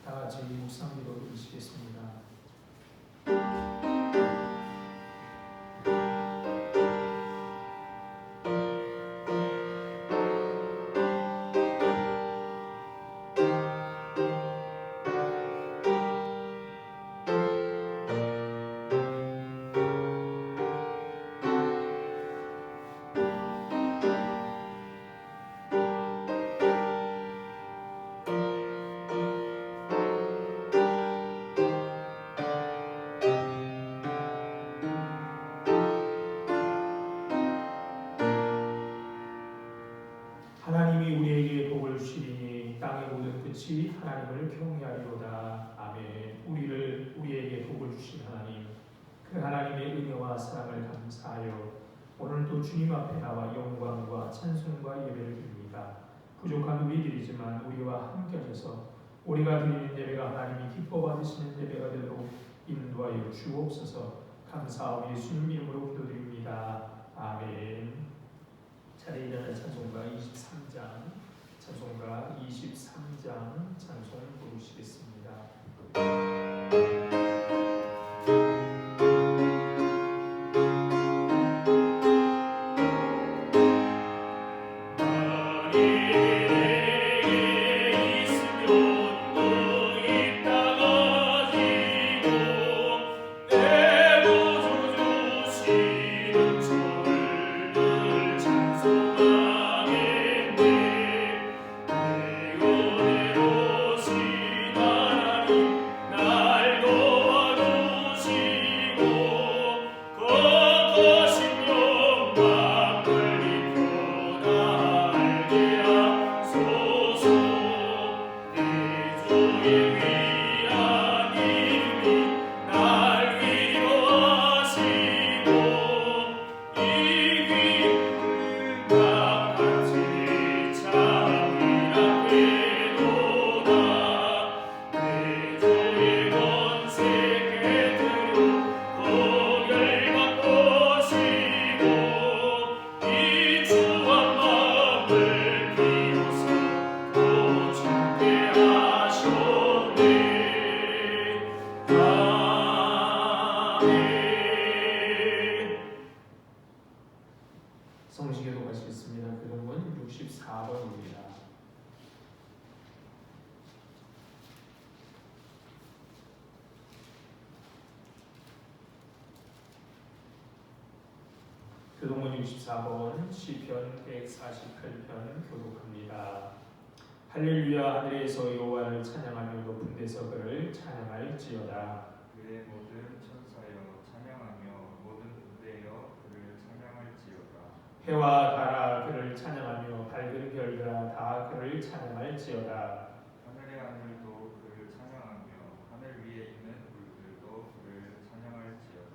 다 같이 묵상 기도 드리시겠습니다. 하나님이 우리에게 복을 주시리니 땅의 모든 끝이 하나님을 경외하리로다. 아멘. 우리에게 복을 주신 하나님, 그 하나님의 은혜와 사랑을 감사하여 오늘도 주님 앞에 나와 영광과 찬송과 예배를 드립니다. 부족한 우리들이지만 우리와 함께 하셔서 우리가 드리는 예배가 하나님이 기뻐 받으시는 예배가 되도록 인도하여 주옵소서. 감사하오 예수님 이름으로 기도드립니다. 아멘. 자리에 일어나 찬송가 23장 찬송 부르시겠습니다. 성시계도 가시겠습니다. 그동은 64번입니다. 교동문 64번 시편 148편 교독합니다. 할렐루야. 하늘에서 여호와를 찬양하며 높은 데서 그를 찬양할지어다. 그의 모든 천사여 찬양하며 모든 부대여 그를 찬양할지어다. 해와 달아 그를 찬양하며 밝은 별들아 다 그를 찬양할지어다. 하늘의 하늘도 그를 찬양하며 하늘 위에 있는 불들도 그를 찬양할지어다.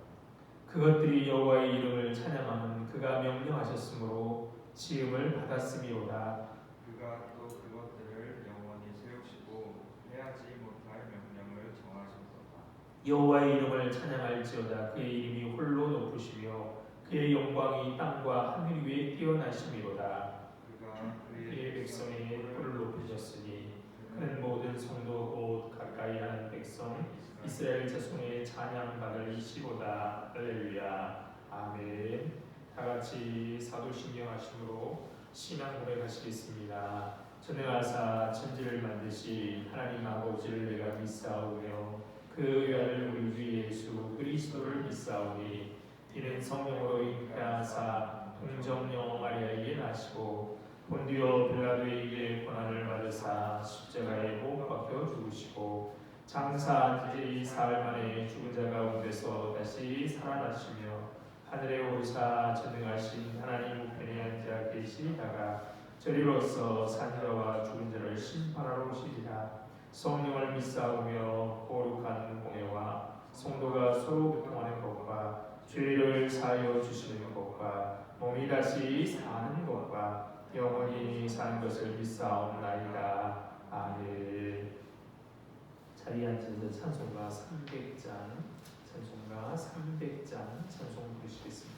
그것들이 여호와의 이름을 찬양하면 그가 명령하셨으므로 지음을 받았음이로다. 그가 또 그것들을 영원히 세우시고 해하지 못할 명령을 정하셨도다. 여호와의 이름을 찬양할지어다. 그의 이름이 홀로 높으시며 그의 영광이 땅과 하늘 위에 뛰어나심이로다. 그가 그의 백성의 뿔을 높이셨으니 그는 모든 성도 곧 가까이 하는 백성 이스라엘 자손의 찬양받을 이시로다. 할렐루야. 아멘. 다같이 사도신경 하심으로 신앙 고백하시겠습니다. 전능하사 천지를 만드신 하나님 아버지를 내가 믿사오며 그 외아들 우리 주 예수 그리스도를 믿사오니 이는 성령으로 잉태하사 동정녀 마리아에게 나시고 본디오 빌라도에게 고난을 받으사 십자가에 못 박혀 죽으시고 장사한 지 사흘 만에 죽은 자 가운데서 다시 살아나시며 하늘에 오르사 전능하신 하나님 우편에 앉아 계시다가 저리로서 산자와 죽은 자를 심판하러 오시리라. 성령을 믿사오며 거룩한 공예와 성도가 서로 교통하는 것과 죄를 사하여 주시는 것과 몸이 다시 사는 것과 영원히 사는 것을 믿사옵나이다. 아멘. 자리에 앉으셔서 찬송가 300장 찬송 부르시겠습니다.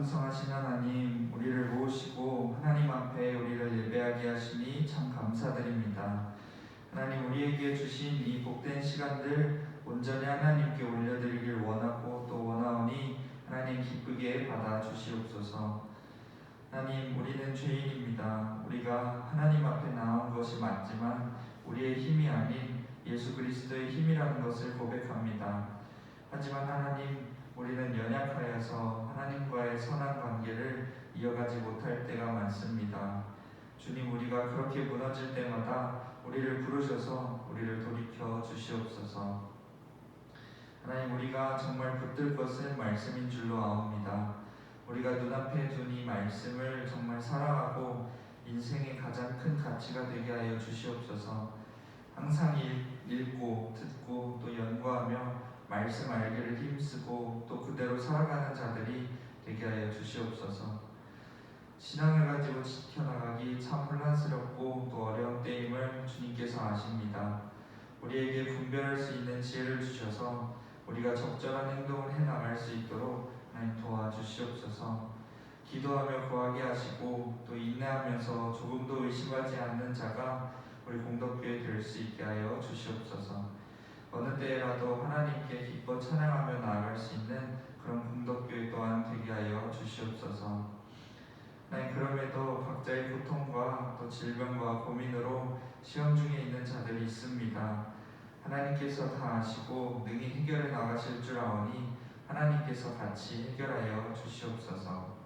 풍성하신 하나님, 우리를 모으시고 하나님 앞에 우리를 예배하게 하시니 참 감사드립니다. 하나님, 우리에게 주신 이 복된 시간들 온전히 하나님께 올려드리길 원하고 또 원하오니 하나님 기쁘게 받아주시옵소서. 하나님, 우리는 죄인입니다. 우리가 하나님 앞에 나온 것이 맞지만 우리의 힘이 아닌 예수 그리스도의 힘이라는 것을 고백합니다. 하지만 하나님, 우리는 연약하여서 하나님과의 선한 관계를 이어가지 못할 때가 많습니다. 주님, 우리가 그렇게 무너질 때마다 우리를 부르셔서 우리를 돌이켜 주시옵소서. 하나님, 우리가 정말 붙들 것은 말씀인 줄로 아옵니다. 우리가 눈앞에 둔 이 말씀을 정말 사랑하고 인생의 가장 큰 가치가 되게 하여 주시옵소서. 항상 읽고 듣고 또 연구하며 말씀 알기를 힘쓰고 또 그대로 살아가는 자들이 되게 하여 주시옵소서. 신앙을 가지고 지켜나가기 참 혼란스럽고 또 어려운 때임을 주님께서 아십니다. 우리에게 분별할 수 있는 지혜를 주셔서 우리가 적절한 행동을 해나갈 수 있도록 하나님 도와주시옵소서. 기도하며 구하게 하시고 또 인내하면서 조금도 의심하지 않는 자가 우리 공덕교회 될 수 있게 하여 주시옵소서. 어느 때라도 하나님께 기뻐 찬양하며 나아갈 수 있는 그런 공덕교회 또한 되게 하여 주시옵소서. 하나님, 그럼에도 각자의 고통과 또 질병과 고민으로 시험 중에 있는 자들이 있습니다. 하나님께서 다 아시고 능히 해결해 나가실 줄 아오니 하나님께서 같이 해결하여 주시옵소서.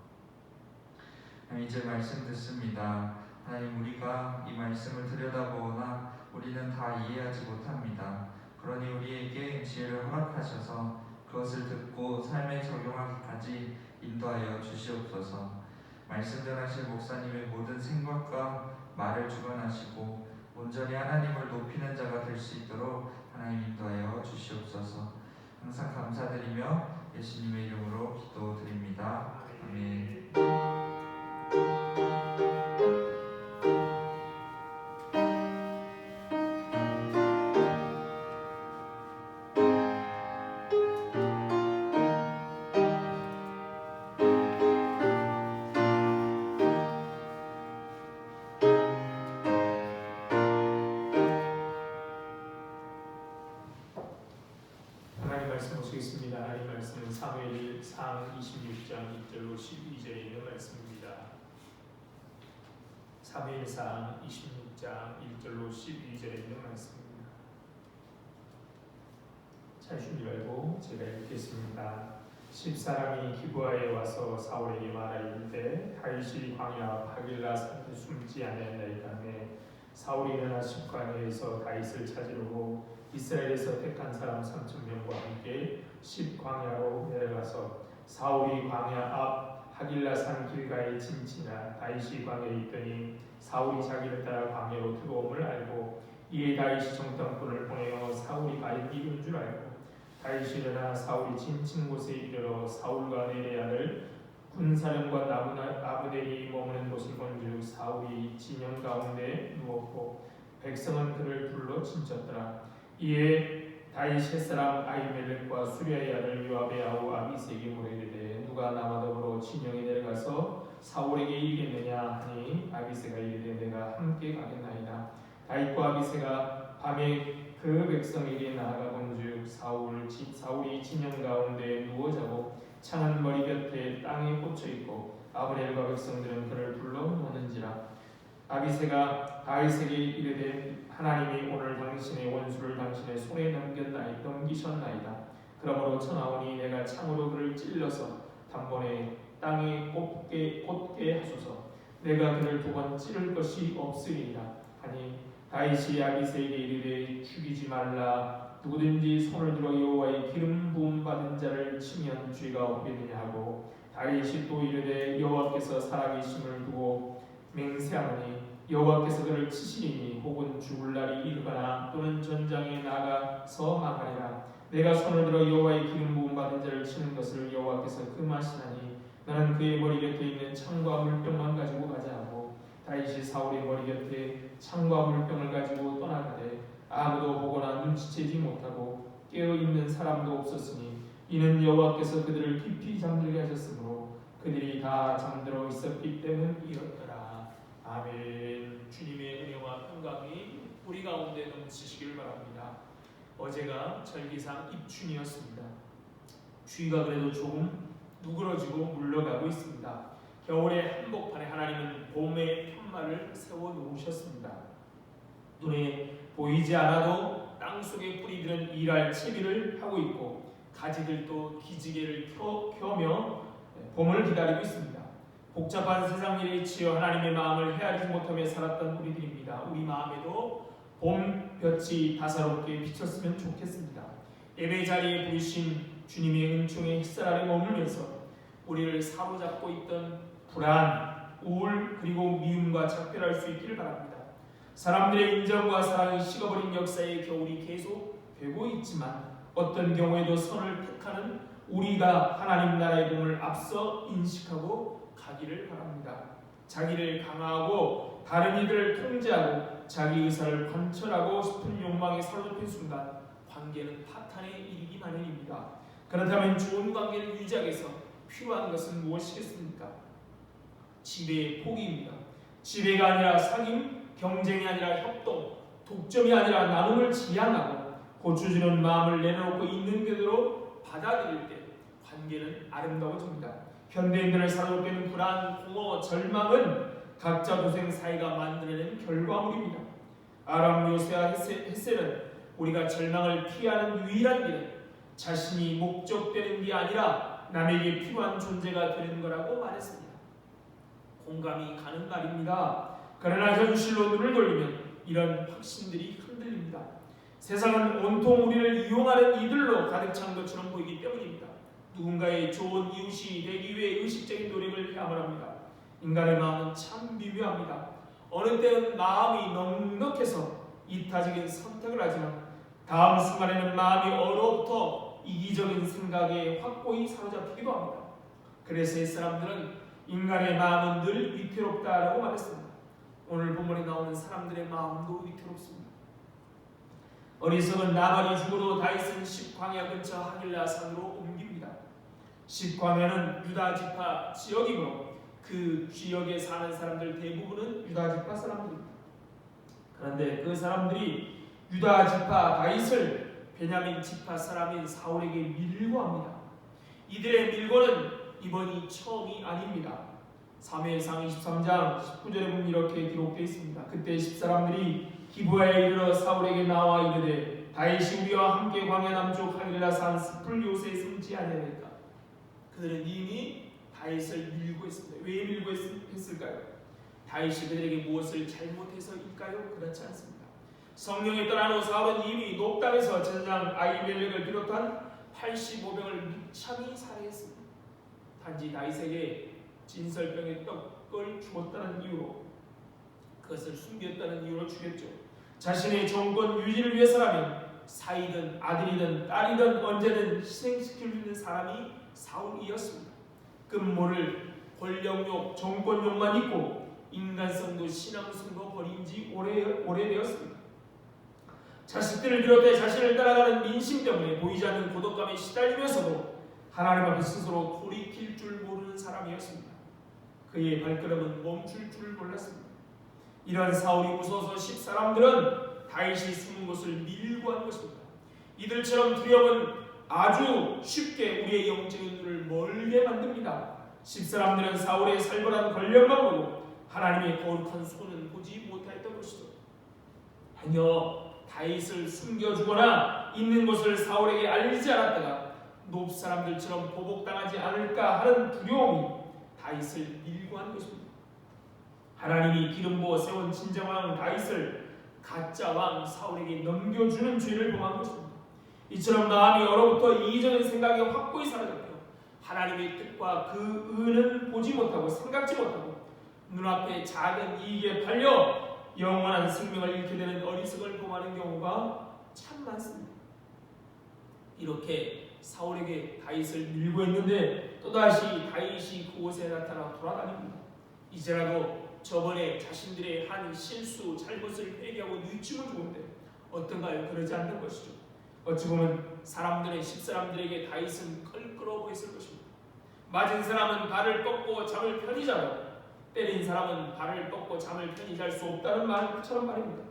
이제 말씀 듣습니다. 하나님, 우리가 이 말씀을 들여다보거나 우리는 다 이해하지 못합니다. 그러니 우리에게 지혜를 허락하셔서 그것을 듣고 삶에 적용하기까지 인도하여 주시옵소서. 말씀 전하실 목사님의 모든 생각과 말을 주관하시고 온전히 하나님을 높이는 자가 될 수 있도록 하나님 인도하여 주시옵소서. 항상 감사드리며 예수님의 이름으로 기도드립니다. 아멘. 하나님 말씀 보시겠습니다. 하나님 말씀은 사무엘상 26장 1절로 12절에 있는 말씀입니다. 사무엘상 26장 1절로 12절에 있는 말씀입니다. 잘 준비 말고 제가 읽겠습니다. 10사람이 기브아에 와서 사울에게 말하이르되 다윗이 광야 하길라 산에 숨지 아니하였나이다. 사울이 일어나 십광야에서 다윗을 찾으려고 이스라엘에서 택한 사람 3,000명과 함께 십광야로 내려가서 사울이 광야 앞 하길라 산 길가에 진치나 다윗이 광야에 있더니 사울이 자기를 따라 광야로 들어옴을 알고 이에 다윗이 정탐꾼을 보내어 사울이 가는 길인 줄 알고 다윗이 일어나 사울이 진친 곳에 이르러 사울과 네레아를 군사령관 아브넬이 머무는 곳을 본즉 사울이 진영 가운데 누웠고 백성은 그를 불러 진쳤더라. 이에 다윗 옛사람 아히멜렉과 수리아의 아들 요압의 아우 아비새에게 물으리되 누가 나와 더불어 진영에 내려가서 사울에게 이기겠느냐 하니 아비새가 이르되 내가 함께 가겠나이다. 다윗과 아비새가 밤에 그 백성에게 나아가 본즉 사울이 진영 가운데 누워 자고 창은 머리 곁에 땅에 꽂혀 있고 아브넬과 백성들은 그를 불러 모는지라. 아비새가 다윗에게 이르되 하나님이 오늘 당신의 원수를 당신의 손에 넘기셨나이다. 그러므로 청하오니 내가 창으로 그를 찔러서 단번에 땅에 꽂게 하소서. 내가 그를 두 번 찌를 것이 없으리이다 하니 다윗이 아비새에게 이르되 죽이지 말라. 누구든지 손을 들어 여호와의 기름 부음 받은 자를 치면 죄가 없겠느냐 하고 다윗이 또 이르되 여호와께서 살아계심을 두고 맹세하노니 여호와께서 그를 치시리니 혹은 죽을 날이 이르거나 또는 전장에 나가서 망하리라. 내가 손을 들어 여호와의 기름 부음 받은 자를 치는 것을 여호와께서 금하시나니 너는 그의 머리 곁에 있는 창과 물병만 가지고 가자 하고 다윗이 사울의 머리 곁에 창과 물병을 가지고 떠나가되 아무도 보거나 눈치채지 못하고 깨어있는 사람도 없었으니 이는 여호와께서 그들을 깊이 잠들게 하셨으므로 그들이 다 잠들어 있었기 때문이었더라. 아멘. 주님의 은혜와 평강이 우리 가운데 넘치시길 바랍니다. 어제가 절기상 입춘이었습니다. 주위가 그래도 조금 누그러지고 물러가고 있습니다. 겨울의 한복판에 하나님은 봄의 편말을 세워 놓으셨습니다. 눈에 보이지 않아도 땅속에 뿌리들은 일할 채비를 하고 있고 가지들도 기지개를 켜며 봄을 기다리고 있습니다. 복잡한 세상 일에 치여 하나님의 마음을 헤아리지 못하며 살았던 우리들입니다. 우리 마음에도 봄볕이 다사롭게 비쳤으면 좋겠습니다. 예배 자리에 부르신 주님의 은총의 햇살 아래 머물면서 우리를 사로잡고 있던 불안, 우울 그리고 미움과 작별할 수 있기를 바랍니다. 사람들의 인정과 사랑이 식어버린 역사의 겨울이 계속되고 있지만 어떤 경우에도 선을 택하는 우리가 하나님 나라의 봄을 앞서 인식하고 가기를 바랍니다. 자기를 강화하고 다른 이들을 통제하고 자기 의사를 관철하고 싶은 욕망에 사로잡힌 순간 관계는 파탄에 이르기 마련입니다. 그렇다면 좋은 관계를 유지하기 위해서 필요한 것은 무엇이겠습니까? 지배의 포기입니다. 지배가 아니라 사귐, 경쟁이 아니라 협동, 독점이 아니라 나눔을 지향하고 고쳐주는 마음을 내려놓고 있는 그대로 받아들일 때 관계는 아름다워집니다. 현대인들을 사로잡게 하는 불안, 공허, 절망은 각자 고생 사이가 만들어낸 결과물입니다. 아람 요새와 헷셀은 우리가 절망을 피하는 유일한 길은 자신이 목적되는 게 아니라 남에게 필요한 존재가 되는 거라고 말했습니다. 공감이 가는 말입니다. 그러나 현실로 눈을 돌리면 이런 확신들이 흔들립니다. 세상은 온통 우리를 이용하는 이들로 가득 찬 것처럼 보이기 때문입니다. 누군가의 좋은 이웃이 되기 위해 의식적인 노력을 해야만 합니다. 인간의 마음은 참 미묘합니다. 어느 때는 마음이 넉넉해서 이타적인 선택을 하지만 다음 순간에는 마음이 얼어붙어 이기적인 생각에 확고히 사로잡히기도 합니다. 그래서 이 사람들은 인간의 마음은 늘 위태롭다라고 말했습니다. 오늘 본문에 나오는 사람들의 마음도 위태롭습니다. 어리석은 나발이 죽어도 다윗은 십광야 근처 하길라 산으로 옮깁니다. 십광야는 유다 지파 지역이므로 그 지역에 사는 사람들 대부분은 유다 지파 사람들입니다. 그런데 그 사람들이 유다 지파 다윗을 베냐민 지파 사람인 사울에게 밀고 합니다. 이들의 밀고는 이번이 처음이 아닙니다. 사무엘상 23장 19절에 보면 이렇게 기록되어 있습니다. 그때 십사람들이 기브야에 이르러 사울에게 나와 이르되 다윗이 우리와 함께 광야 남쪽 하길라 산 습을 요새에 숨지 아니하니까. 그들은 이미 다윗을 밀고 있습니다. 왜 밀고 했을까요? 다윗이 그들에게 무엇을 잘못해서일까요? 그렇지 않습니다. 성령에 떠난 후 사울은 이미 녹담에서 제사장 아히멜렉을 비롯한 85명을 무참히 살해했습니다. 단지 다윗에게 진설병의 떡을 주었다는 이유로, 그것을 숨겼다는 이유로 죽였죠. 자신의 정권 유지를 위해서라면 사이든 아들이든 딸이든 언제든 희생시킬 수 있는 사람이 사울이었습니다. 끝모를 권력욕, 정권욕만 있고 인간성도 신앙성도 버린 지 오래되었습니다. 자식들을 비롯해 자신을 따라가는 민심 때문에 보이지 않는 고독감에 시달리면서도 하나님 앞에 스스로 돌이킬 줄 모르는 사람이었습니다. 그의 발걸음은 멈출 줄 몰랐습니다. 이런 사울이 무서워서 십사람들은 다윗이 숨은 곳을 밀고 한 것입니다. 이들처럼 두려움은 아주 쉽게 우리의 영적인 눈을 멀게 만듭니다. 십사람들은 사울의 살벌한 권력만 보고 하나님의 거룩한 손은 보지 못하였던 것이죠. 아니요, 다윗을 숨겨주거나 있는 곳을 사울에게 알리지 않았다가 놉사람들처럼 보복당하지 않을까 하는 두려움이 다윗을 밀고 한 것입니다. 하나님이 기름 부어 세운 진정한 다윗을 가짜 왕 사울에게 넘겨주는 죄를 범한 것입니다. 이처럼 마음이 얼어붙어 이기적인 생각에 확고히 사로잡혀 하나님의 뜻과 그 의는 보지 못하고 생각지 못하고 눈앞에 작은 이익에 팔려 영원한 생명을 잃게 되는 어리석을 범하는 경우가 참 많습니다. 이렇게 사울에게 다윗을 밀고 있는데 또다시 다윗이 그곳에 나타나 돌아다닙니다. 이제라도 저번에 자신들의 한 실수, 잘못을 회개하고 뉘우치면 좋은데 어떤가요? 그러지 않는 것이죠. 어찌 보면 십사람들에게 다윗은 껄끄러워 보였을 것입니다. 맞은 사람은 발을 뻗고 잠을 편히 자고 때린 사람은 발을 뻗고 잠을 편히 잘 수 없다는 말처럼 말입니다.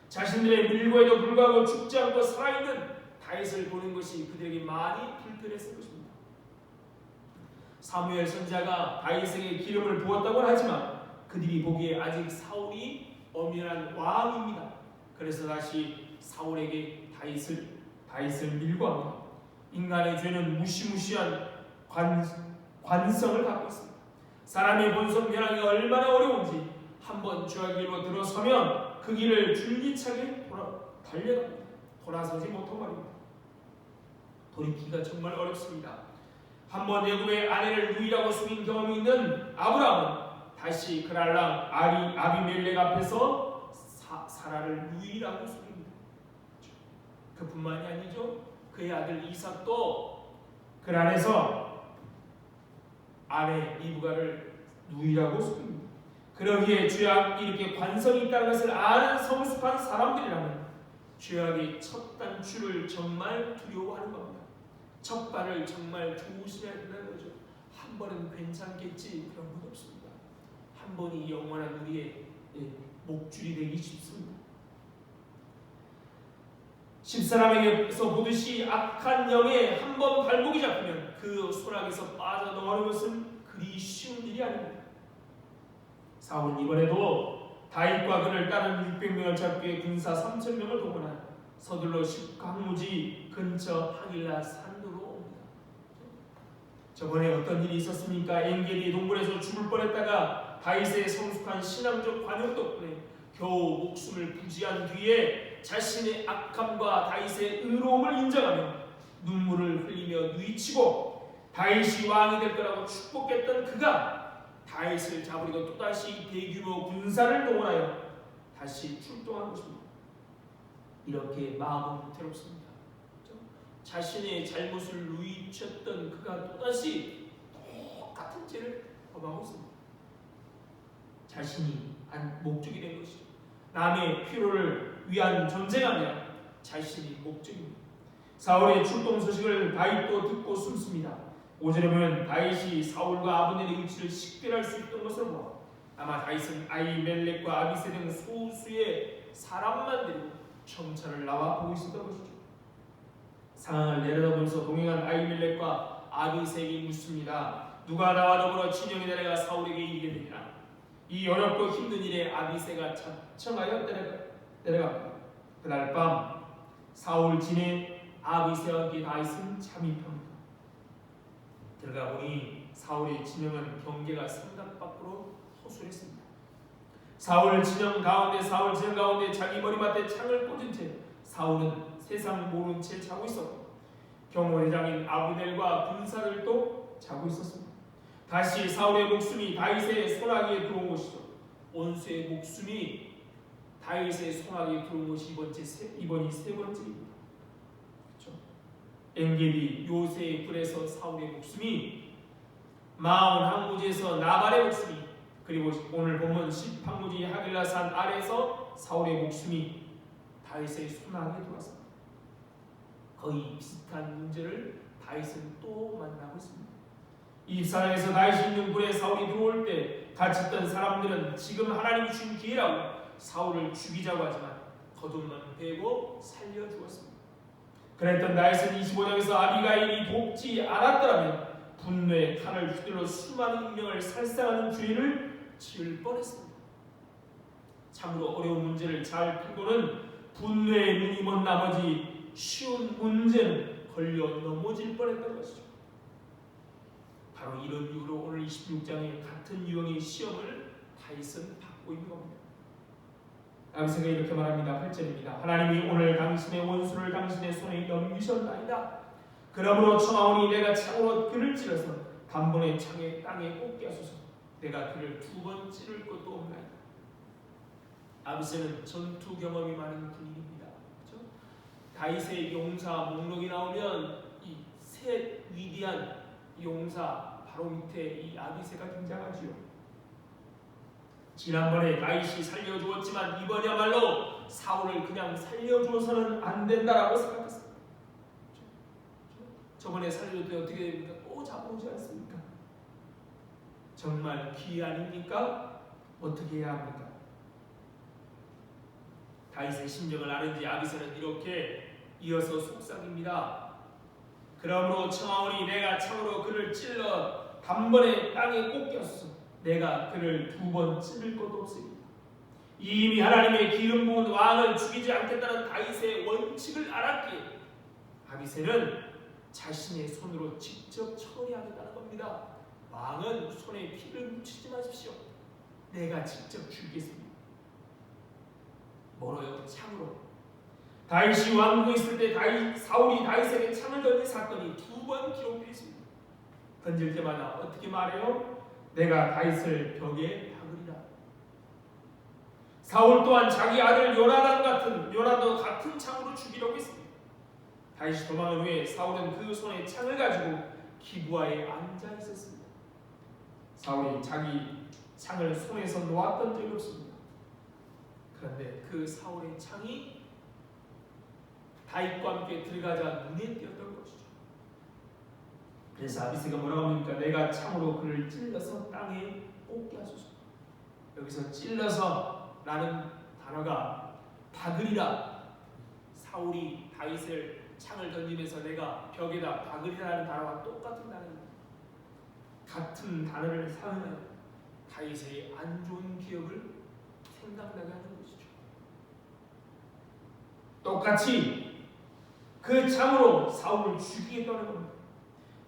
자신들의 밀고에도 불구하고 죽지 않고 살아있는 다윗을 보는 것이 그들에게 많이 불편했을 것입니다. 사무엘 선지자가 다윗에게 기름을 부었다고는 하지만 그들이 보기에 아직 사울이 엄연한 왕입니다. 그래서 다시 사울에게 다윗을 밀고합니다. 인간의 죄는 무시무시한 관성을 갖고 있습니다. 사람의 본성 변화가 얼마나 어려운지 한번 죄악 길로 들어서면 그 길을 줄기차게 달려갑니다. 돌아서지 못하고 말입니다. 돌이키기가 정말 어렵습니다. 한번 애굽의 아내를 누이라고 숨긴 경험이 있는 아브라함은 다시 그랄랑 아비멜렉 앞에서 사라를 누이라고 숨깁니다. 그뿐만이 아니죠. 그의 아들 이삭도 그 안에서 아내 리브가를 누이라고 숨깁니다. 그러기에 죄악이 이렇게 관성이 있다는 것을 아는 성숙한 사람들이라면 죄악의 첫 단추를 정말 두려워하는 겁니다. 첫 발을 정말 조심해야 된다는 거죠. 한 번은 괜찮겠지 그런 건 없습니다. 한 번이 영원한 우리의 목줄이 되기 쉽습니다. 십사람에게서 보듯이 악한 영에 한 번 발목이 잡히면 그 소락에서 빠져나오는 것은 그리 쉬운 일이 아닙니다. 사울은 이번에도 다윗과 그를 따른 600명을 잡기 위해 군사 3000명을 동원하여 서둘러 십강무지 근처 하길라 산으로 옵니다. 저번에 어떤 일이 있었습니까? 엔게디 동굴에서 죽을 뻔했다가 다윗의 성숙한 신앙적 관용 덕분에 겨우 목숨을 부지한 뒤에 자신의 악함과 다윗의 의로움을 인정하며 눈물을 흘리며 누이치고 다윗이 왕이 될 거라고 축복했던 그가 다윗을 잡으려고 또다시 대규모 군사를 동원하여 다시 출동한 것입니다. 이렇게 마음은 괴롭습니다. 자신의 잘못을 누이쳤던 그가 또다시 똑같은 죄를 범하고 있습니다. 자신이 한 목적이 된 것이죠. 남의 필요를 위한 전쟁하며 자신이 목적입니다. 사울의 출동 소식을 다윗도 듣고 숨습니다. 5절에 보면 다윗이 사울과 아브넬의 위치를 식별할 수 있던 것으로 보아 아마 다윗은 아히멜렉과 아비새 등 소수의 사람만 데리고 청차를 나와 보고 있었던 것이죠. 상황을 내려다보면서 동행한 아히멜렉과 아비새에게 묻습니다. 누가 나와 더불어 진영에 내려가 사울에게 이기게 되리라. 이 어렵고 힘든 일에 아비새가 자청하여 내려갑니다. 그날 밤 사울 진에 아비새와 함께 다윗은 잠이 펴니다. 들어가 보니 사울의 진영은 경계가 삼각 밖으로 허술했습니다. 사울 진영 가운데 자기 머리맡에 창을 꽂은 채 사울은 세상 모른 채 자고 있었고 경호대장인 아브넬과 군사들도 자고 있었습니다. 다시 사울의 목숨이 다윗의 손아귀에 들어온 것이죠. 원수의 목숨이 다윗의 손아귀에 들어온 것이 이번이 세 번째입니다. 그렇죠? 엔게디 요새의 굴에서 사울의 목숨이, 마온 항무지에서 나발의 목숨이, 그리고 오늘 보면 십항무지 하길라산 아래에서 사울의 목숨이 다윗의 손아귀에 들어왔습니다. 거의 비슷한 문제를 다윗은 또 만나고 있습니다. 이 사람에서 다윗이 있는 굴에 사울이 들어올 때 같이 있던 사람들은 지금 하나님이 준 기회라고 사울을 죽이자고 하지만 거듭만 베고 살려주었습니다. 그랬던 다윗은 25장에서 아비가일이 돕지 않았더라면 분노의 칼을 휘둘러 수많은 인명을 살상하는 죄를 지을 뻔했습니다. 참으로 어려운 문제를 잘 풀고는 분노의 눈이 먼 나머지 쉬운 문제는 걸려 넘어질 뻔했던 것이죠. 바로 이런 이유로 오늘 26장에 같은 유형의 시험을 다윗은 받고 있는 겁니다. 아비새가 이렇게 말합니다. 8절입니다. 하나님이 오늘 당신의 원수를 당신의 손에 넘기셨나이다. 그러므로 청하오니 내가 창으로 그를 찔러서 단번에 창에 땅에 꽂게 하소서. 내가 그를 두 번 찌를 것도 없나이다. 아비새는 전투 경험이 많은 분입니다. 그렇죠? 다윗의 용사 목록이 나오면 이 세 위대한 용사 바로 밑에 이 아비새가 등장하지요. 지난번에 다윗이 살려주었지만 이번이야말로 사울을 그냥 살려주어서는 안 된다라고 생각했습니다. 저번에 살려줄 때 어떻게 됩니까? 또 잡아오지 않습니까? 정말 기회 아닙니까? 어떻게 해야 합니까? 다윗의 심정을 아는지 아비새는 이렇게 이어서 속삭입니다. 그러므로 청하오니 내가 창으로 그를 찔러 단번에 땅에 꽂혔소. 내가 그를 2번 찌를 것도 없으리라. 이미 하나님의 기름 부은 왕을 죽이지 않겠다는 다윗의 원칙을 알았기에 아비새는 자신의 손으로 직접 처리하겠다는 겁니다. 왕은 손에 피를 묻히지 마십시오. 내가 직접 죽이겠습니다. 뭐로요? 창으로. 다윗이 왕궁에 있을 때 사울이 다윗에게 창을 던진 사건이 2번 기록되어 있습니다. 던질 때마다 어떻게 말해요? 내가 다윗을 벽에 박으리라. 사울 또한 자기 아들 요나단도 같은 창으로 죽이려고 했습니다. 다윗이 도망한 후에 사울은 그 손에 창을 가지고 기부하에 앉아 있었습니다. 사울이 자기 창을 손에서 놓았던 적이 없습니다. 그런데 그 사울의 창이 다윗과 함께 들어가자 눈에 띄었던 것이죠. 그래서 아비새가 뭐라고 합니까? 내가 창으로 그를 찔러서 땅에 꽂게 하소서. 여기서 찔러서 라는 단어가 박으리라. 사울이 다윗을 창을 던지면서 내가 벽에다 박으리라는 단어와 똑같은 단어입니다. 같은 단어를 사용하여 다윗의 안 좋은 기억을 생각나게 하는 것이죠. 똑같이 그 창으로 사울을 죽이겠다는 겁니다.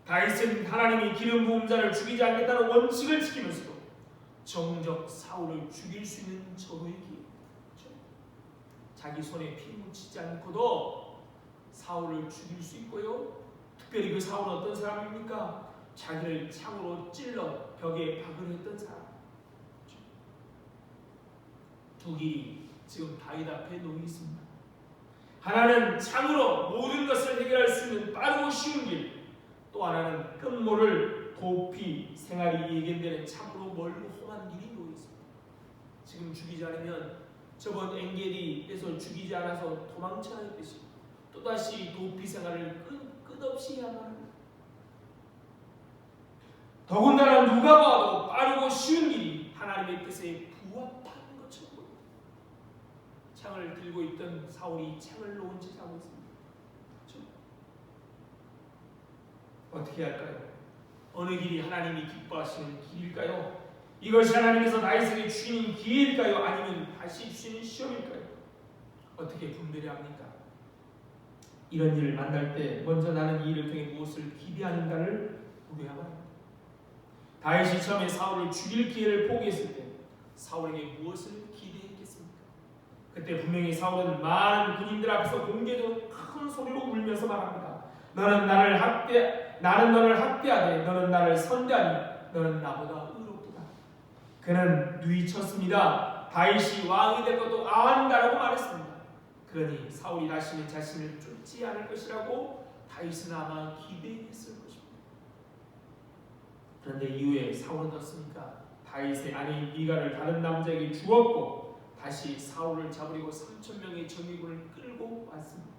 다윗은 하나님이 기름 부은 자를 죽이지 않겠다는 원칙을 지키면서도 정적 사울을 죽일 수 있는 절호의 기회입니다. 자기 손에 피 묻히지 않고도 사울을 죽일 수 있고요. 특별히 그 사울은 어떤 사람입니까? 자기를 창으로 찔러 벽에 박으려 했던 사람. 두 길이 지금 다윗 앞에 놓여 있습니다. 하나는 창으로 모든 것을 해결할 수 있는 빠르고 쉬운 길, 또 하나는 끝모를 도피 생활이 예견되는 참으로 멀고 험한 길이 놓여 있습니다. 지금 죽이지 않으면 저번 엔게디에서 죽이지 않아서 도망치 않았듯이 또다시 도피 생활을 끝없이 해야만 합니다. 더군다나 누가 봐도 빠르고 쉬운 길이 하나님의 뜻에 부합하는 것처럼 보입니다. 창을 들고 있던 사울이 창을 놓은 채 하고 있습니다. 그렇죠? 어떻게 할까요? 어느 길이 하나님이 기뻐하시는 길일까요? 이것이 하나님께서 다윗에게 주시는 기회일까요? 아니면 다시 주시는 시험일까요? 어떻게 분별해야 합니까? 이런 일을 만날 때 먼저 나는 이 일을 통해 무엇을 기대하는가를 우려야만 합니다. 다윗이 처음에 사울을 죽일 기회를 포기했을 때 사울에게 무엇을 기대했겠습니까? 그때 분명히 사울은 많은 군인들 앞에서 공개적으로 큰 소리로 울면서 말합니다. 나는 너를 학대하되 너는 나를 선대하니 너는 나보다 의롭도다. 그는 누이쳤습니다. 다윗이 왕이 될 것도 아한다라고 말했습니다. 그러니 사울이 다시는 자신을 쫓지 않을 것이라고 다윗은 아마 기대했을 것입니다. 그런데 이후에 사울은 어떻습니까? 다윗의 아내인 미갈을 다른 남자에게 주었고 다시 사울을 잡으려고 3,000명의 정예군을 끌고 왔습니다.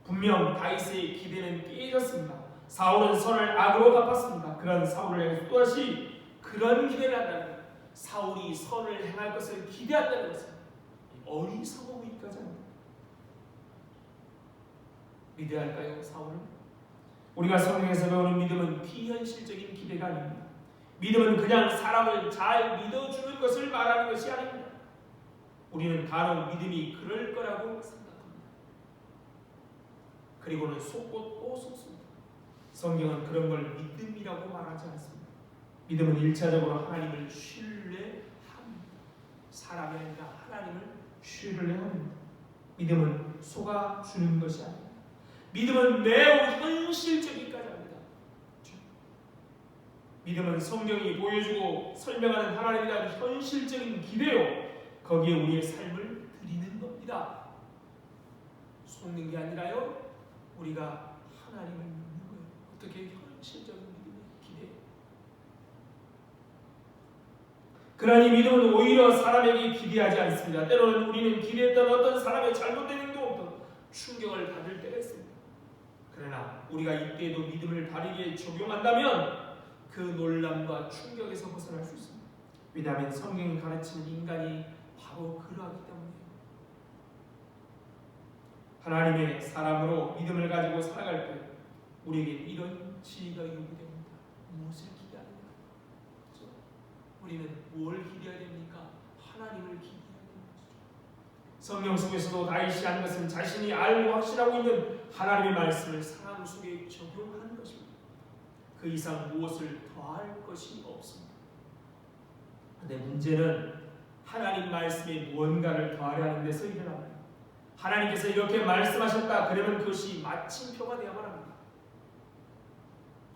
분명 다윗의 기대는 깨졌습니다. 사울은 선을 악으로 갚았습니다. 그런 사울을 향해서 또다시 그런 기대를 한다는 것, 사울이 선을 행할 것을 기대한다는 것은 어리석음이기까지 합니다. 믿어야 할까요? 사울은? 우리가 성경에서 배우는 믿음은 비현실적인 기대가 아닙니다. 믿음은 그냥 사람을 잘 믿어주는 것을 말하는 것이 아닙니다. 우리는 간혹 믿음이 그럴 거라고 생각합니다. 그리고는 속고 또 속습니다. 성경은 그런 걸 믿음이라고 말하지 않습니다. 믿음은 1차적으로 하나님을 신뢰합니다. 사람이 아니라 하나님을 신뢰합니다. 믿음은 속아주는 것이 아닙니다. 믿음은 매우 현실적이기까지 합니다. 믿음은 성경이 보여주고 설명하는 하나님에 대한 현실적인 기대요. 거기에 우리의 삶을 드리는 겁니다. 속는 게 아니라요. 우리가 하나님을 믿는 거예요. 어떻게 현실적인 믿음의 기대. 그러니 믿음은 오히려 사람에게 기대하지 않습니다. 때로는 우리는 기대했던 어떤 사람의 잘못된 행동부터 충격을 받을 때가 있습니다. 그러나 우리가 이때에도 믿음을 바르게 적용한다면 그 놀람과 충격에서 벗어날 수 있습니다. 왜냐하면 성경이 가르치는 인간이 바로 그러하기 때문이에요. 하나님의 사람으로 믿음을 가지고 살아갈 때 우리에게 이런 지혜가 요구됩니다. 무엇을 기대하느냐? 그렇죠? 우리는 뭘 기대해야 됩니까? 하나님을 기대해야 되는 것이죠. 성경 속에서도 다윗이 한 것은 자신이 알고 확신하고 있는 하나님의 말씀을 상황 속에 적용하는 것입니다. 그 이상 무엇을 더할 것이 없습니다. 그런데 문제는 하나님 말씀에 무언가를 더하려 하는 데서 일어납니다. 하나님께서 이렇게 말씀하셨다 그러면 그것이 마침표가 되어야만 합니다.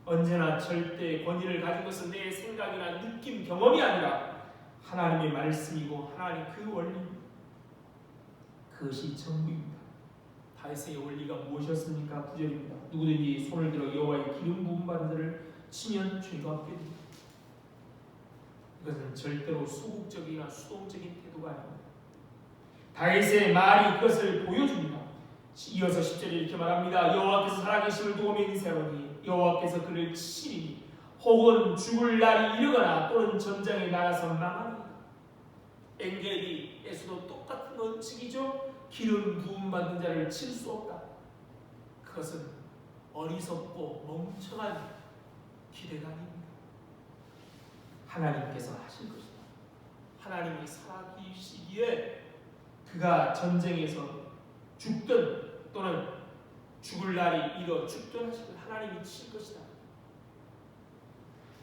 언제나 절대 권위를 가진 것은 내 생각이나 느낌, 경험이 아니라 하나님의 말씀이고 하나님 그 원리입니다. 그것이 전부입니다. 다윗의 원리가 무엇이었습니까? 9절입니다. 누구든지 손을 들어 여호와의 기름 부음 받은 자를 치면 죄가 없게 됩니다. 이것은 절대로 소극적이나 수동적인 태도가 아닙니다. 다윗의 말이 그것을 보여줍니다. 이어서 10절에 이렇게 말합니다. 여호와께서 살아계심을 두고 맹세하노니 여호와께서 그를 치리니 혹은 죽을 날이 이르거나 또는 전장에 나가서 망하니. 엔겔리에서도 똑같은 원칙이죠. 기름 부음 받는 자를 칠 수 없다. 그것은 어리석고 멍청한 기대가 아닙니다. 하나님께서 하실 것이다. 하나님이 살아계시기에 그가 전쟁에서 죽든 또는 죽을 날이 이르러 죽든 하시든 하나님이 칠 것이다.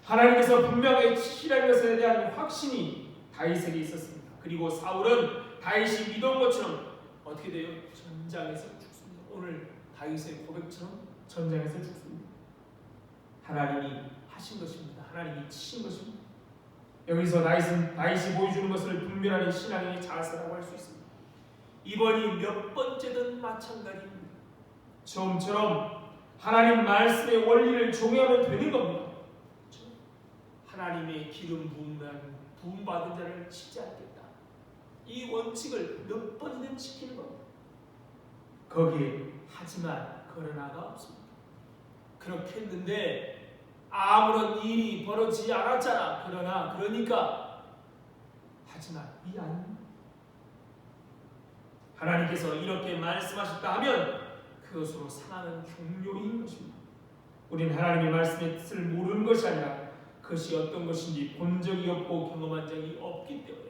하나님께서 분명히 치시라는 것에 대한 확신이 다윗에게 있었습니다. 그리고 사울은 다윗이 믿은 것처럼 어떻게 돼요? 전장에서 죽습니다. 오늘 다윗의 고백처럼 전장에서 죽습니다. 하나님이 하신 것입니다. 하나님이 치신 것입니다. 여기서 다윗이 보여주는 것을 분별하는 신앙의 자세라고 할 수 있습니다. 이번이 몇 번째든 마찬가지입니다. 처음처럼 하나님 말씀의 원리를 종용하면 되는 겁니다. 그렇죠? 하나님의 기름 부음 받은 자를 치지 않겠다. 이 원칙을 몇 번이든 지키는 겁니다. 거기에 하지만 그러나가 없습니다. 그렇게 했는데 아무런 일이 벌어지지 않았잖아. 그러니까 하지만 이 아닙니다. 하나님께서 이렇게 말씀하셨다 하면 그것으로 상하는 종료인 것입니다. 우리는 하나님의 말씀의 뜻을 모르는 것이 아니라 그것이 어떤 것인지 본 적이 없고 경험한 적이 없기 때문에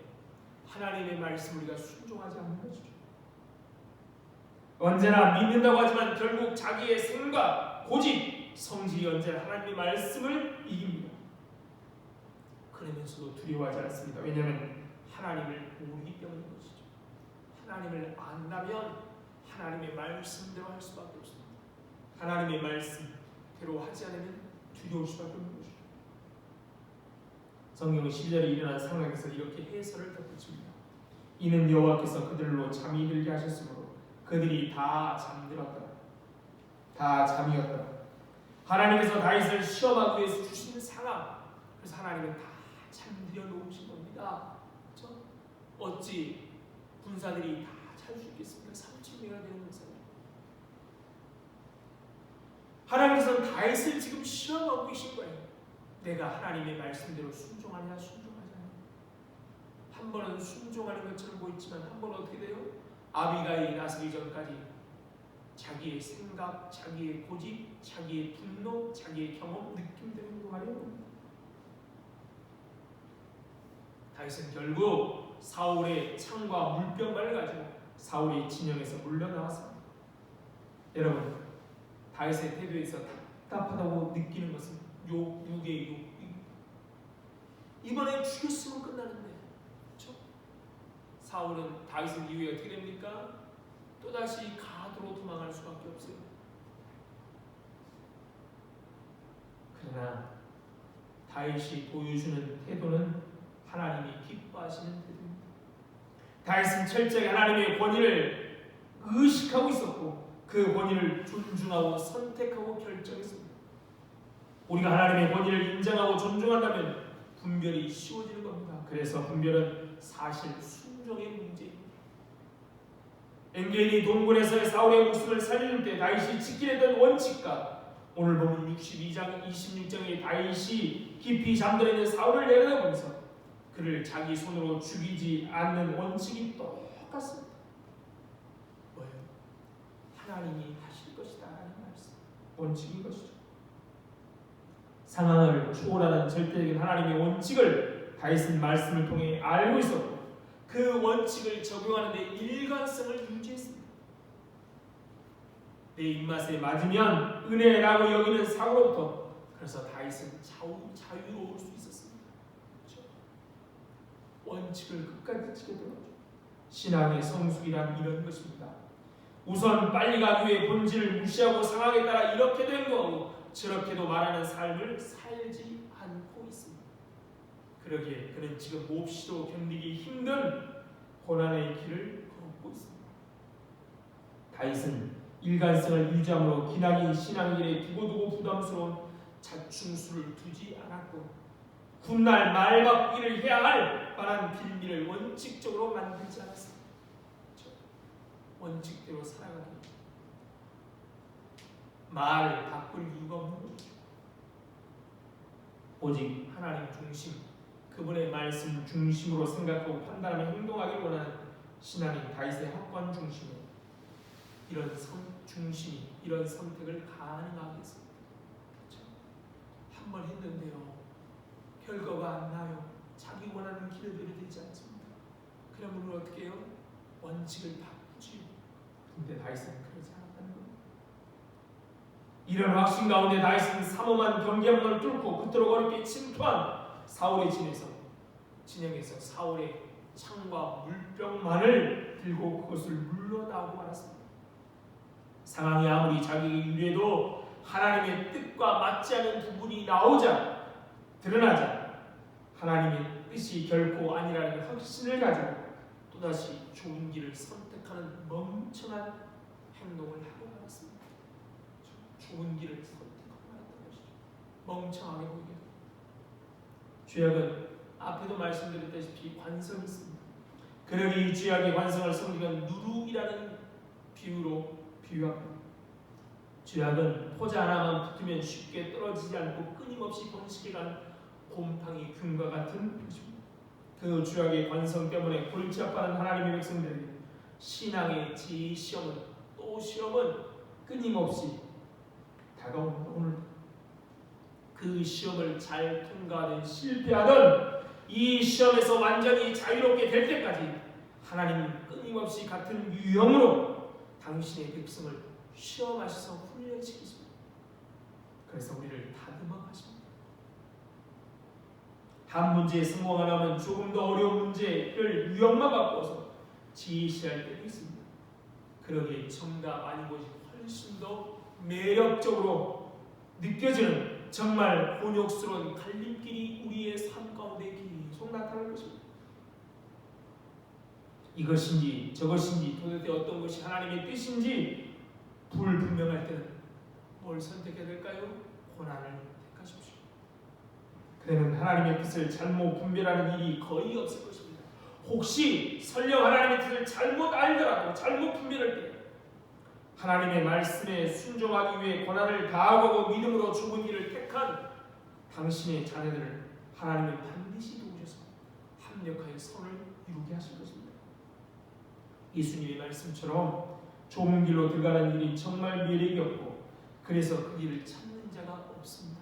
하나님의 말씀을 우리가 순종하지 않는 것이죠. 언제나 믿는다고 하지만 결국 자기의 생각, 고집, 성질이 언제나 하나님의 말씀을 이깁니다. 그러면서도 두려워하지 않습니다. 왜냐하면 하나님을 모르기 때문인 것이죠. 하나님을 안다면 하나님의 말씀대로 할 수밖에 없습니다. 하나님의 말씀대로 하지 않으면 두려울 수밖에 없는 것이죠. 성경의 10절에 일어난 상황에서 이렇게 해설을 덧붙입니다. 이는 여호와께서 그들로 잠이 들게 하셨으므로 그들이 다 잠들었다. 다 잠이었다. 하나님께서 다윗을 시험하기 위해서 주신 상황. 그래서 하나님은 다 잠들여 놓으신 겁니다. 그렇죠? 어찌 군사들이 다 잘 수 있겠습니까? 3,000명이나 되는 군사들. 하나님께서는 다윗을 지금 시험하고 계신 거예요. 내가 하나님의 말씀대로 순종하냐 순종하지 않냐. 한 번은 순종하는 것처럼 보이지만 한 번은 어떻게 돼요? 아비가일이 나서기 전까지 자기의 생각, 자기의 고집, 자기의 분노, 자기의 경험, 느낌대로 행동하려고 합니다. 다윗은 결국 사울의 창과 물병만을 가지고 사울의 진영에서 물러나왔습니다. 여러분, 다윗의 태도에서 답답하다고 느끼는 것은 육의 욕입니다. 이번에 죽였으면 끝나는데, 그렇죠? 사울은 다윗을 이후에 어떻게 됩니까? 또다시 가드로 도망할 수밖에 없어요. 그러나 다윗이 보여주는 태도는 하나님이 기뻐하시는 태도입니다. 다윗은 철저히 하나님의 권위를 의식하고 있었고 그 권위를 존중하고 선택하고 결정했습니다. 우리가 하나님의 권위를 인정하고 존중한다면 분별이 쉬워지는 겁니다. 그래서 분별은 사실 순종의 문제입니다. 엔겔이 동굴에서의 사울의 목숨을 살릴 때 다윗이 지키려던 원칙과 오늘 보면 62장 26장에 다윗이 깊이 잠들어 있는 사울을 내려다보면서 그를 자기 손으로 죽이지 않는 원칙이 똑같습니다. 뭐예요? 하나님이 하실 것이다 하는 말씀. 원칙인 것이죠. 상황을 초월하는 절대적인 하나님의 원칙을 다윗은 말씀을 통해 알고 있었고 그 원칙을 적용하는 데 일관성을 유지했습니다. 내 입맛에 맞으면 은혜라고 여기는 사고로부터 그래서 다윗은 자유로울 수 있었습니다. 그렇죠? 원칙을 끝까지 지켜들었죠. 신앙의 성숙이란 이런 것입니다. 우선 빨리 가기 위해 본질을 무시하고 상황에 따라 이렇게 된 거고 저렇게도 말하는 삶을 살지 않고 있습니다. 그러기에 그는 지금 몹시도 견디기 힘든 고난의 길을 걷고 있습니다. 다윗은 일관성을 유지함으로 기나긴 신앙길에 두고두고 부담스러운 자충수를 두지 않았고 훗날 말바꾸기를 해야 할 만한 빌미를 원칙적으로 만들지 않았습니다. 원칙대로 살아가기 말 바꿀 이유가 없는 거죠. 오직 하나님 중심 그분의 말씀 중심으로 생각하고 판단하며 행동하기를 원하는 신앙인 다윗의 확고한 중심에 이런 중심이 이런 선택을 가능하게 했습니다. 그렇죠? 한번 했는데요 결과가 안 나요. 자기 원하는 길을 되지 않습니다. 그러면 우리는 어떻게 해요? 원칙을 바꾸지요. 근데 다윗은 그러지 않았다는 겁니다. 이런 확신 가운데 다윗은 삼엄한 경계망을 뚫고 그토록 어렵게 침투한 사울의 진영에서 사울의 창과 물병만을 들고 그것을 물러나오고 말았습니다. 상황이 아무리 자기에게 유리해도 하나님의 뜻과 맞지 않은 부분이 드러나자 하나님의 뜻이 결코 아니라는 확신을 가지고 또다시 좋은 길을 선택하는 멍청한 행동을 하고 말았습니다. 좋은 길을 선택하고 말았던 것이죠. 멍청하게 보이게. 죄악은 앞에도 말씀드렸다시피 관성이 있습니다. 그러기 죄악의 관성을 성경은 누룩이라는 비유로 비유합니다. 죄악은 포자 하나만 붙으면 쉽게 떨어지지 않고 끊임없이 번식해가는 곰팡이 균과 같은 것입니다. 그 죄악의 관성 때문에 골치 아파하는 하나님의 백성들에게 신앙의 시험은 또 시험은 끊임없이 다가옵니다. 오늘 그 시험을 잘 통과하든 실패하든 이 시험에서 완전히 자유롭게 될 때까지 하나님은 끊임없이 같은 유형으로 당신의 백성을 시험하셔서 훈련시키십니다. 그래서 우리를 다듬어 가십니다. 한 문제에 성공하려면 조금 더 어려운 문제를 유형만 바꿔서 지시할 때도 있습니다. 그러기에 정답 아닌 것이 훨씬 더 매력적으로 느껴지는 정말 곤욕스러운 갈림길이 우리의 삶 가운데 계속 나타날 것입니다. 이것인지 저것인지 도대체 어떤 것이 하나님의 뜻인지 불분명할 때는 뭘 선택해야 될까요? 고난을 택하십시오. 그러면 하나님의 뜻을 잘못 분별하는 일이 거의 없을 것입니다. 혹시 설령 하나님의 뜻을 잘못 알더라도 잘못 분별할 때 하나님의 말씀에 순종하기 위해 고난을 다하고 믿음으로 좁은 길을 택한 당신의 자녀들을 하나님은 반드시 도우셔서 합력하여 선을 이루게 하실 것입니다. 예수님의 말씀처럼 좁은 길로 들어가는 일이 정말 매력이 없고 그래서 그 길을 찾는 자가 없습니다.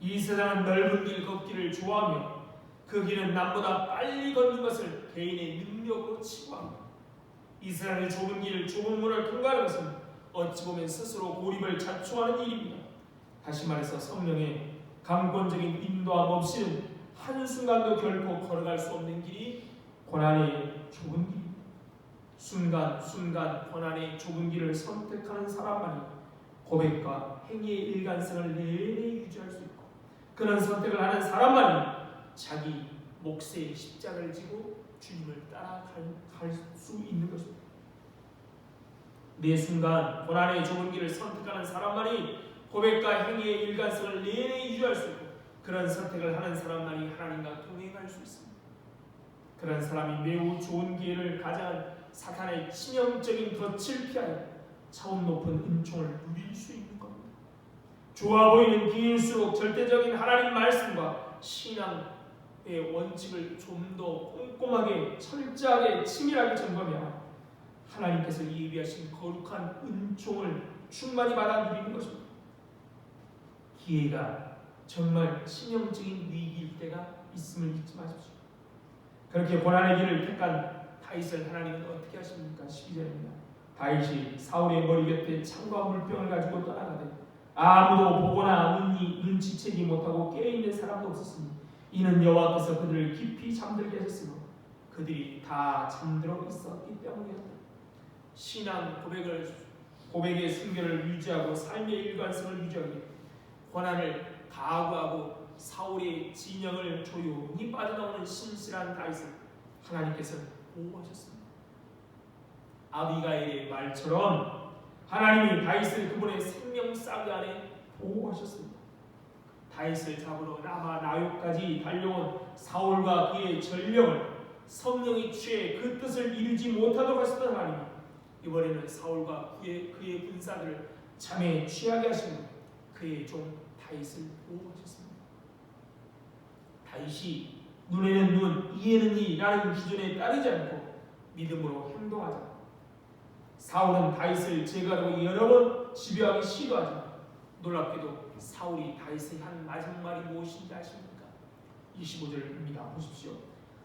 이 세상은 넓은 길 걷기를 좋아하며 그 길은 남보다 빨리 걷는 것을 개인의 능력으로 치부합니다. 이 세상의 좁은 길, 좁은 문을 통과하는 것은 어찌 보면 스스로 고립을 자초하는 일입니다. 다시 말해서 성령의 강권적인 인도함 없이는 한순간도 결코 걸어갈 수 없는 길이 고난의 좁은 길입니다. 순간순간 고난의 좁은 길을 선택하는 사람만이 고백과 행위의 일관성을 내내 유지할 수 있고 그런 선택을 하는 사람만이 자기 몫의 십자가를 지고 주님을 따라갈 수 있는 것입니다. 매 순간 고난의 좁은 길을 선택하는 사람만이 고백과 행위의 일관성을 내내 유지할 수 있고 그런 선택을 하는 사람만이 하나님과 동행할 수 있습니다. 그런 사람이 매우 좋은 기회를 가져간 사탄의 치명적인 덫을 피하여 차원 높은 은총을 누릴 수 있는 겁니다. 좋아 보이는 길일수록 절대적인 하나님 말씀과 신앙의 원칙을 좀 더 꼼꼼하게 철저하게 치밀하게 점검해야 하나님께서 예비하신 거룩한 은총을 충만히 받아 누리는 것입니다. 기회가 정말 치명적인 위기일 때가 있음을 잊지 마십시오. 그렇게 고난의 길을 택한 다윗을 하나님은 어떻게 하십니까? 12절입니다. 다윗이 사울의 머리 곁에 창과 물병을 가지고 떠나가되 아무도 보거나 눈치채지 못하고 깨어있는 사람도 없었으니 이는 여호와께서 그들을 깊이 잠들게 하셨으므로 그들이 다 잠들어 있었기 때문이었다. 신앙 고백의 순결을 유지하고 삶의 일관성을 유지하기 위해 고난을 각오하고 사울의 진영을 조용히 빠져나오는 신실한 다윗을 하나님께서 보호하셨습니다. 아비가일의 말처럼 하나님이 다윗을 그분의 생명싸개 안에 보호하셨습니다. 다윗을 잡으러 라마 나요까지 달려온 사울과 그의 전령을 성령이 취해 그 뜻을 이루지 못하도록 하셨던 하나님이 이번에는 사울과 그의 군사들을 잠에 취하게 하시고 그의 종 다윗을 보호하셨습니다. 다윗이 눈에는 눈, 이에는 이라는 기준에 따르지 않고 믿음으로 행동하자. 사울은 다윗을 제거하려고 여러 번 지배하기 시도하지만 놀랍게도 사울이 다윗의 한 마지막 말이 무엇인지 아십니까? 25절입니다. 보십시오.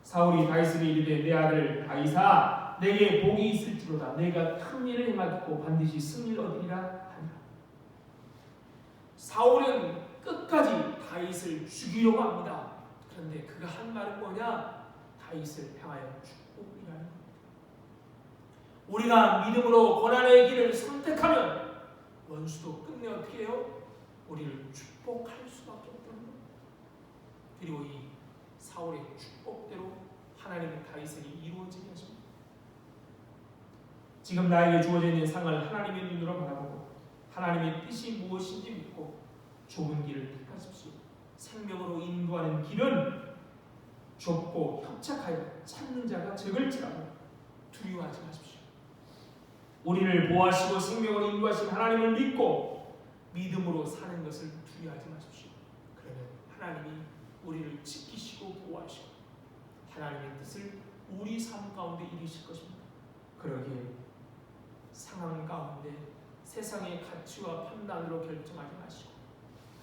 사울이 다윗에게 이르되 내 아들 다윗아 내게 복이 있을지로다. 내가 큰 일을 행하겠고 반드시 승리를 얻으리라 하니라. 사울은 끝까지 다윗을 죽이려고 합니다. 그런데 그가 한 말은 뭐냐? 다윗을 향하여 축복이라는 겁니다. 우리가 믿음으로 고난의 길을 선택하면 원수도 끝내 어떻게 해요? 우리를 축복할 수밖에 없다는 겁니다. 그리고 이 사울의 축복대로 하나님의 다윗에게 이루어지게 하십니다. 지금 나에게 주어져 있는 상을 하나님의 눈으로 바라보고 하나님의 뜻이 무엇인지 묻고 좁은 길을 택하십시오. 생명으로 인도하는 길은 좁고 협착하여 찾는 자가 적을지라도 두려워하지 마십시오. 우리를 보호하시고 생명으로 인도하신 하나님을 믿고 믿음으로 사는 것을 두려워하지 마십시오. 그러면 하나님이 우리를 지키시고 보호하시고 하나님의 뜻을 우리 삶 가운데 이루실 것입니다. 그러기에 상황 가운데 세상의 가치와 판단으로 결정하지 마시고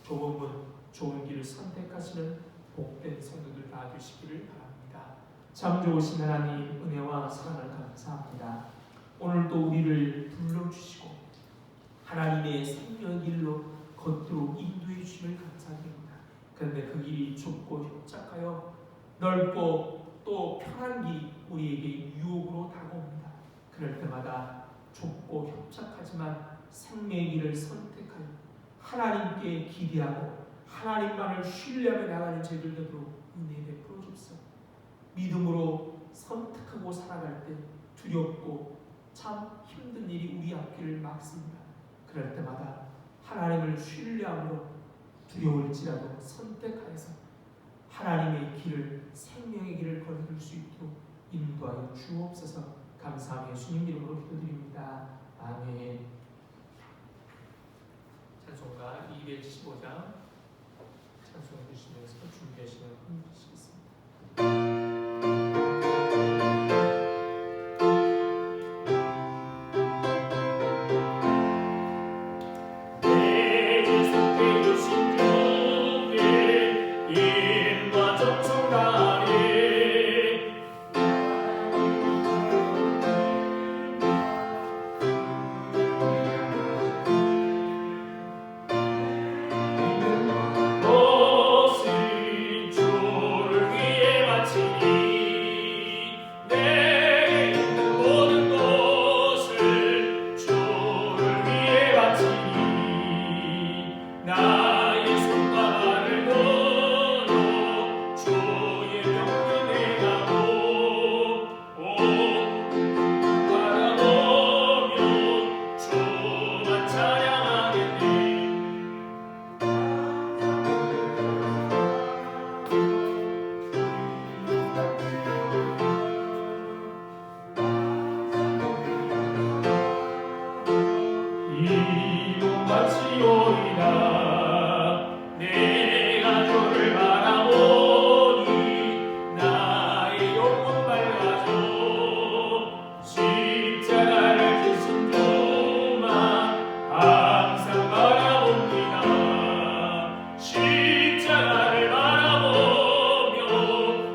좁은 문, 좋은 길을 선택하시는 복된 성도들 다 되시기를 바랍니다. 참 좋으신 하나님 은혜와 사랑을 감사합니다. 오늘도 우리를 불러주시고 하나님의 생명의 길로 걷도록 인도해 주심을 감사드립니다. 그런데 그 길이 좁고 협착하여 넓고 또 편한 길이 우리에게 유혹으로 다가옵니다. 그럴 때마다 좁고 협착하지만 생명의 길을 선택하여 하나님께 기대하고 하나님만을 신뢰하며 나가는 저희들 되도록 은혜 베풀어 주옵소서. 믿음으로 선택하고 살아갈 때 두렵고 참 힘든 일이 우리 앞길을 막습니다. 그럴 때마다 하나님을 신뢰함으로 두려울지라도 선택하여서 하나님의 길을 생명의 길을 걸을 수 있도록 인도하여 주옵소서. 감사하며 예수님 이름으로 기도드립니다. 아멘. 찬송가 275장 찬송해 주시면서 준비하시는 분 주시겠습니다. 주를 십자가를 바라보며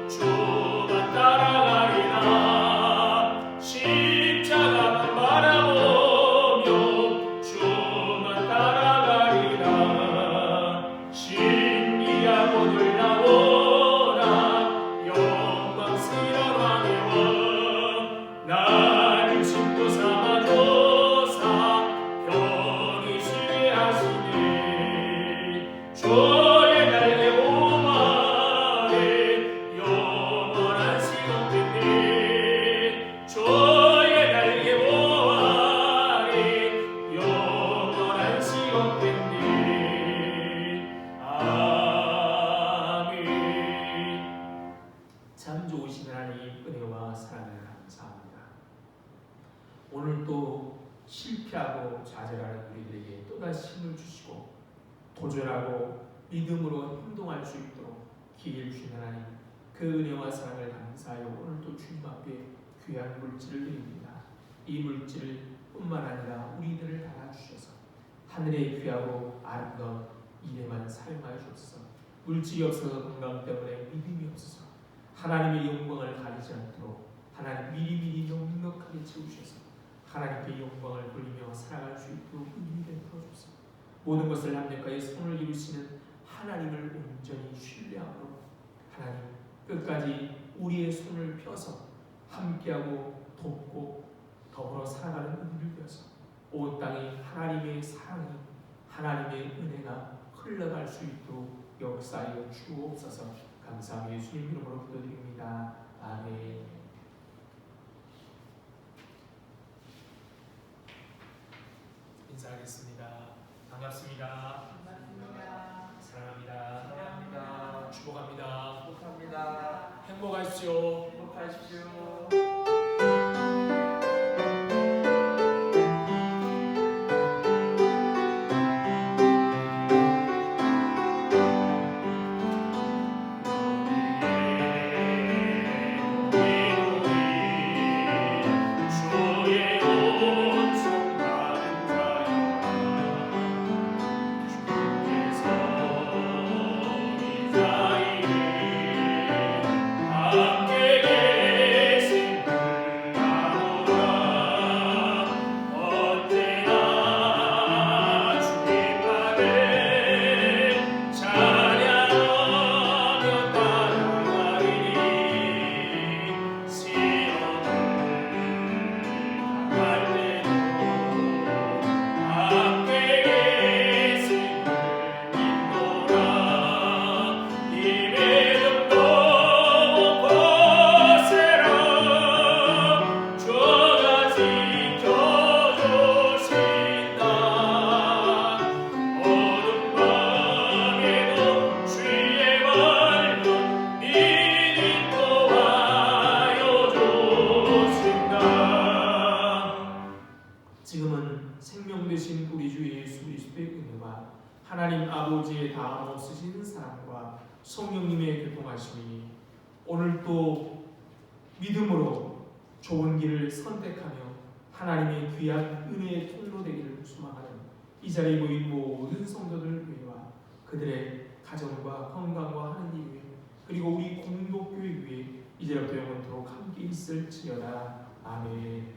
주만 따라가리라. 십자가만 바라보며 주만 따라가리라. 신비하고들 나오라 영광스러운 왕의 왕. 나를 친구 삼아줘사 편히 쉬게 하시네. 주의 날개 오마에 영원한 시공됐네. 주의 날개 오마에 영원한 시공됐네. 아멘. 참 좋으신 하나님 은혜와 사랑을 감사합니다. 오늘 또 실패하고 좌절하는 우리들에게 또다시 힘을 주시고 도전하고 믿음으로 행동할 수 있도록 기회를 주신 하나님, 그 은혜와 사랑을 감사하여 오늘도 주님 앞에 귀한 물질을 드립니다. 이 물질을 뿐만 아니라 우리들을 달아주셔서 하늘의 귀하고 아름다운 일에만 사용하여 주옵소서. 물질이 없어서 건강 때문에 믿음이 없어서 하나님의 영광을 가리지 않도록 하나님 미리미리 넉넉하게 채우셔서 하나님께 영광을 돌리며 살아갈 수 있도록 은혜를 베풀어 주옵소서. 모든 것을 합력하여 선을 이루시는 하나님을 온전히 신뢰함으로 하나님 끝까지 우리의 손을 펴서 함께하고 돕고 더불어 살아가는 은혜를 배워서 온 땅에 하나님의 사랑이 하나님의 은혜가 흘러갈 수 있도록 역사하여 주옵소서. 감사하며 예수님 이름으로 기도드립니다. 아멘. 인사하겠습니다. 반갑습니다. 사랑합니다. 사랑합니다. 축복합니다. 축복합니다. 행복하십시오. 행복하십시오. 하나님 아버지의 다함 없으신 사랑과 성령님의 교통하심이 오늘 또 믿음으로 좋은 길을 선택하며 하나님의 귀한 은혜의 통로 되기를 소망하는 이 자리에 모인 모든 성도들 위해와 그들의 가정과 건강과 하느님 위해 그리고 우리 공동교회 위해 이제부터 영원토록 함께 있을지어다. 아멘.